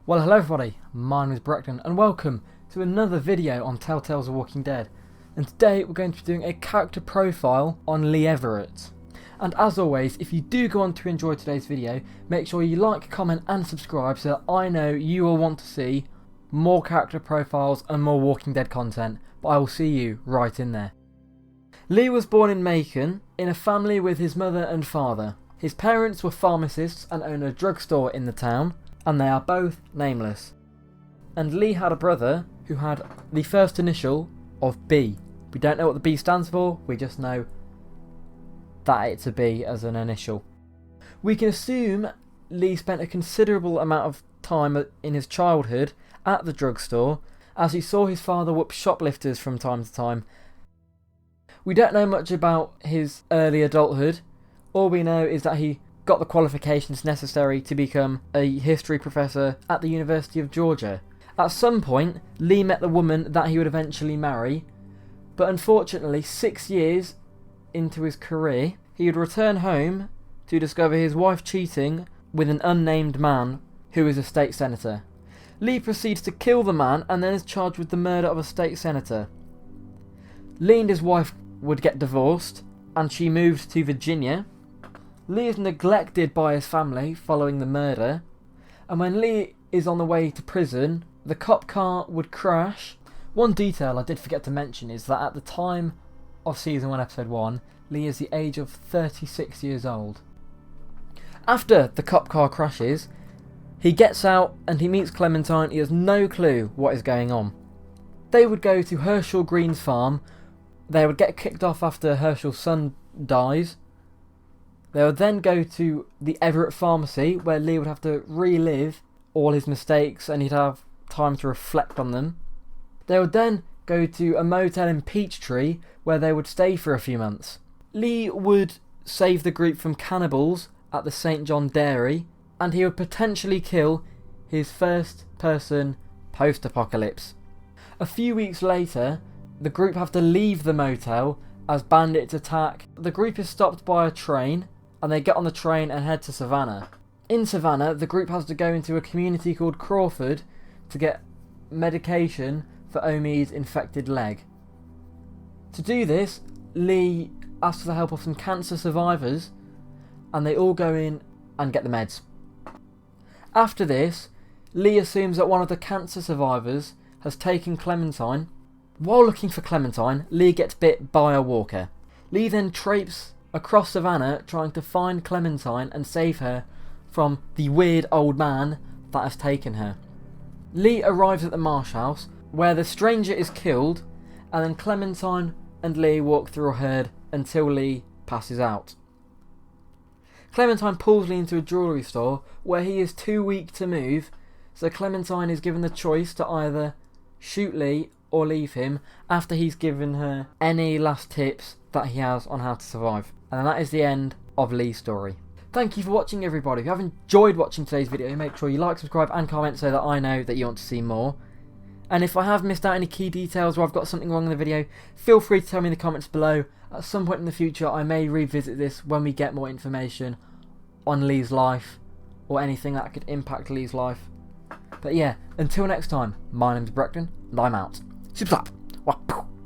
Well, hello everybody, my name is Brecton and welcome to another video on Telltale's The Walking Dead. And today we're going to be doing a character profile on Lee Everett. And as always, if you do go on to enjoy today's video, make sure you like, comment and subscribe so that I know you will want to see more character profiles and more Walking Dead content, but I will see you right in there. Lee was born in Macon in a family with his mother and father. His parents were pharmacists and owned a drugstore in the town, and they are both nameless. And Lee had a brother who had the first initial of B. We don't know what the B stands for, we just know that it's a B as an initial. We can assume Lee spent a considerable amount of time in his childhood at the drugstore as he saw his father whoop shoplifters from time to time. We don't know much about his early adulthood. All we know is that he got the qualifications necessary to become a history professor at the University of Georgia. At some point, Lee met the woman that he would eventually marry, but unfortunately 6 years into his career, he would return home to discover his wife cheating with an unnamed man who is a state senator. Lee proceeds to kill the man and then is charged with the murder of a state senator. Lee and his wife would get divorced and she moved to Virginia. Lee is neglected by his family following the murder, and when Lee is on the way to prison, the cop car would crash. One detail I did forget to mention is that at the time of Season 1 Episode 1, Lee is the age of 36 years old. After the cop car crashes, he gets out and he meets Clementine. He has no clue what is going on. They would go to Herschel Green's farm. They would get kicked off after Herschel's son dies. They would then go to the Everett pharmacy where Lee would have to relive all his mistakes and he'd have time to reflect on them. They would then go to a motel in Peachtree where they would stay for a few months. Lee would save the group from cannibals at the St. John Dairy, and he would potentially kill his first person post-apocalypse. A few weeks later, the group have to leave the motel as bandits attack. The group is stopped by a train and they get on the train and head to Savannah. In Savannah, the group has to go into a community called Crawford to get medication for Omi's infected leg. To do this, Lee asks for the help of some cancer survivors and they all go in and get the meds. After this, Lee assumes that one of the cancer survivors has taken Clementine. While looking for Clementine, Lee gets bit by a walker. Lee then traipses across Savannah trying to find Clementine and save her from the weird old man that has taken her. Lee arrives at the Marsh house where the stranger is killed, and then Clementine and Lee walk through a herd until Lee passes out. Clementine pulls Lee into a jewellery store where he is too weak to move, so Clementine is given the choice to either shoot Lee or leave him after he's given her any last tips that he has on how to survive. And that is the end of Lee's story. Thank you for watching, everybody. If you have enjoyed watching today's video, make sure you like, subscribe and comment so that I know that you want to see more. And if I have missed out any key details or I've got something wrong in the video, feel free to tell me in the comments below. At some point in the future I may revisit this when we get more information on Lee's life or anything that could impact Lee's life. But yeah, until next time, my name's Brecton and I'm out. Subscribe.